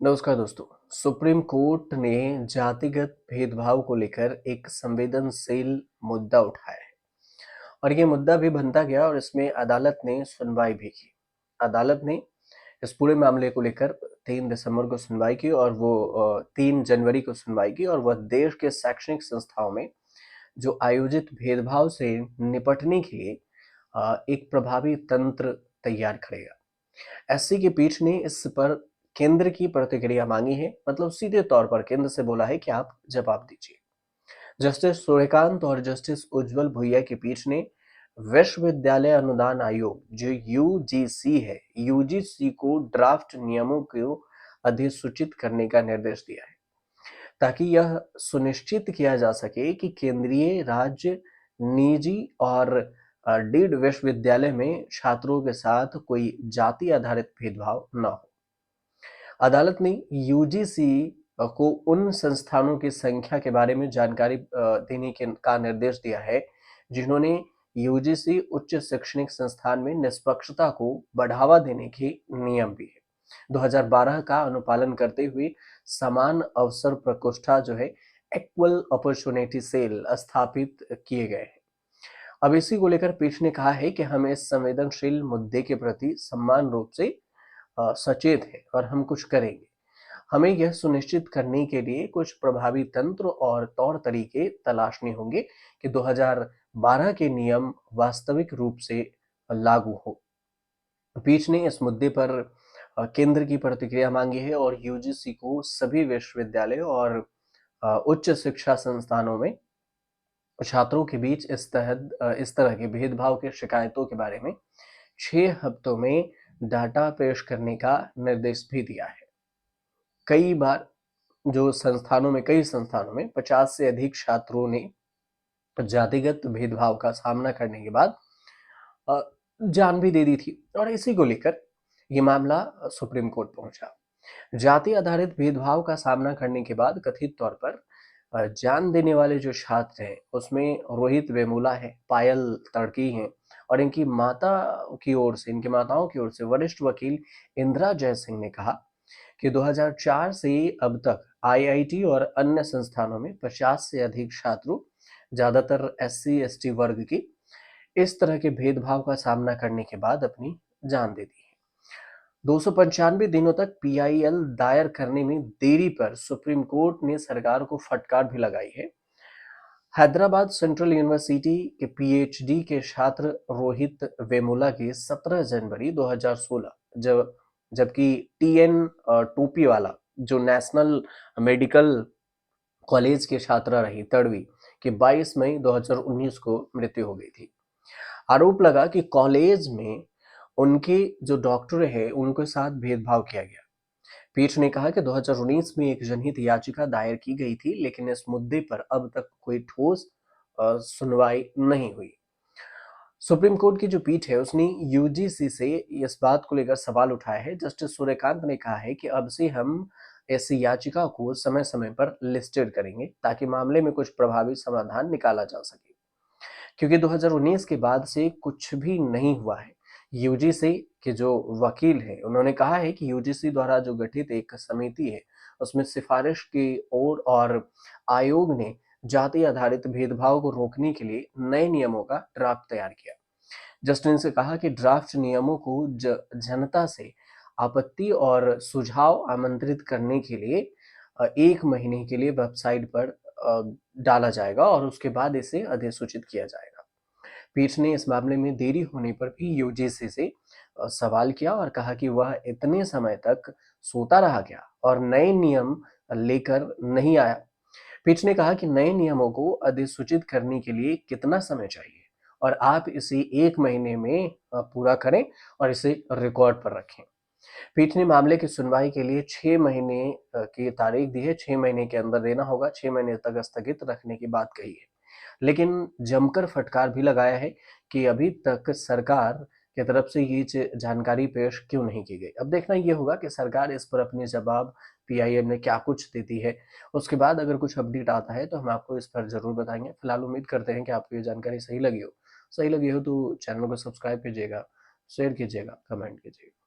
नमस्कार दोस्तों। Supreme court ने जातिगत भेदभाव को लेकर एक संवेदनशील मुद्दा उठाया है और ये मुद्दा भी बनता गया और इसमें अदालत ने सुनवाई भी की। अदालत ने इस पूरे मामले को लेकर 3 दिसंबर को सुनवाई की और वो 3 जनवरी को सुनवाई की और वह देश के शैक्षणिक संस्थाओं में जो आयोजित भेदभाव से निपटने के लिए एक प्रभावी तंत्र तैयार करेगा। एससी की पीठ ने इस पर केंद्र की प्रतिक्रिया मांगी है, मतलब सीधे तौर पर केंद्र से बोला है कि आप जवाब दीजिए। जस्टिस सूर्यकांत और जस्टिस उज्जवल भुइया की पीठ ने विश्वविद्यालय अनुदान आयोग जो यूजीसी है, यूजीसी को ड्राफ्ट नियमों को अधिसूचित करने का निर्देश दिया है ताकि यह सुनिश्चित किया जा सके कि केंद्रीय, राज्य, निजी और डीम्ड विश्वविद्यालय में छात्रों के साथ कोई जाति आधारित भेदभाव न हो। अदालत ने यूजीसी को उन संस्थानों की संख्या के बारे में जानकारी देने का निर्देश दिया है जिन्होंने यूजीसी उच्च शैक्षणिक संस्थान में निष्पक्षता को बढ़ावा देने के नियम भी है 2012 का अनुपालन करते हुए समान अवसर प्रकोष्ठा जो है इक्वल अपॉर्चुनिटी सेल स्थापित किए गए हैं। अब इसी को लेकर पीठ ने कहा है कि हम इस संवेदनशील मुद्दे के प्रति समान रूप से सचेत है और हम कुछ करेंगे। हमें यह सुनिश्चित करने के लिए कुछ प्रभावी तंत्र और तौर तरीके तलाशने होंगे कि 2012 के नियम वास्तविक रूप से लागू हो। पीठ ने इस मुद्दे पर केंद्र की प्रतिक्रिया मांगी है और यूजीसी को सभी विश्वविद्यालय और उच्च शिक्षा संस्थानों में छात्रों के बीच इस तरह के भेदभाव की शिकायतों के बारे में 6 हफ्तों में डाटा पेश करने का निर्देश भी दिया है। कई संस्थानों में 50 से अधिक छात्रों ने जातिगत भेदभाव का सामना करने के बाद जान भी दे दी थी और इसी को लेकर ये मामला सुप्रीम कोर्ट पहुंचा। जाति आधारित भेदभाव का सामना करने के बाद कथित तौर पर जान देने वाले जो छात्र हैं उसमें रोहित वेमुला है, पायल तड़की हैं और इनकी माताओं की ओर से वरिष्ठ वकील इंदिरा जयसिंह ने कहा कि 2004 से अब तक आईआईटी और अन्य संस्थानों में 50 से अधिक छात्रों, ज्यादातर एससी एसटी वर्ग की इस तरह के भेदभाव का सामना करने के बाद अपनी जान दे दी है। 295 दिनों तक पीआईएल दायर करने में देरी पर सुप्रीम कोर्ट ने सरकार को फटकार भी लगाई है। हैदराबाद सेंट्रल यूनिवर्सिटी के पीएचडी के छात्र रोहित वेमुला की 17 जनवरी 2016 जबकि टीएन टोपी वाला जो नेशनल मेडिकल कॉलेज के छात्रा रही तड़वी की 22 मई 2019 को मृत्यु हो गई थी। आरोप लगा कि कॉलेज में उनके जो डॉक्टर है उनके साथ भेदभाव किया गया। पीठ ने कहा कि 2019 में एक जनहित याचिका दायर की गई थी लेकिन इस मुद्दे पर अब तक कोई ठोस सुनवाई नहीं हुई। सुप्रीम कोर्ट की जो पीठ है उसने यूजीसी से इस बात को लेकर सवाल उठाया है। जस्टिस सूर्यकांत ने कहा है कि अब से हम ऐसी याचिका को समय समय पर लिस्टेड करेंगे ताकि मामले में कुछ प्रभावी समाधान निकाला जा सके, क्योंकि 2019 के बाद से कुछ भी नहीं हुआ है। यूजीसी के जो वकील हैं उन्होंने कहा है कि यूजीसी द्वारा जो गठित एक समिति है उसमें सिफारिश की ओर और आयोग ने जाति आधारित भेदभाव को रोकने के लिए नए नियमों का ड्राफ्ट तैयार किया। जस्टिस ने कहा कि ड्राफ्ट नियमों को जनता से आपत्ति और सुझाव आमंत्रित करने के लिए 1 महीने के लिए वेबसाइट पर डाला जाएगा और उसके बाद इसे अधिसूचित किया जाएगा। पीठ ने इस मामले में देरी होने पर भी यूजीसी से सवाल किया और कहा कि वह इतने समय तक सोता रहा क्या और नए नियम लेकर नहीं आया। पीठ ने कहा कि नए नियमों को अधिसूचित करने के लिए कितना समय चाहिए और आप इसे 1 महीने में पूरा करें और इसे रिकॉर्ड पर रखें। पीठ ने मामले की सुनवाई के लिए 6 महीने की तारीख दी है। 6 महीने के अंदर देना होगा, 6 महीने तक स्थगित रखने की बात कही है, लेकिन जमकर फटकार भी लगाया है कि अभी तक सरकार की तरफ से ये जानकारी पेश क्यों नहीं की गई। अब देखना ये होगा कि सरकार इस पर अपने जवाब पीआईएल में क्या कुछ देती है। उसके बाद अगर कुछ अपडेट आता है तो हम आपको इस पर जरूर बताएंगे। फिलहाल उम्मीद करते हैं कि आपको ये जानकारी सही लगी हो तो चैनल को सब्सक्राइब कीजिएगा, शेयर कीजिएगा, कमेंट कीजिएगा।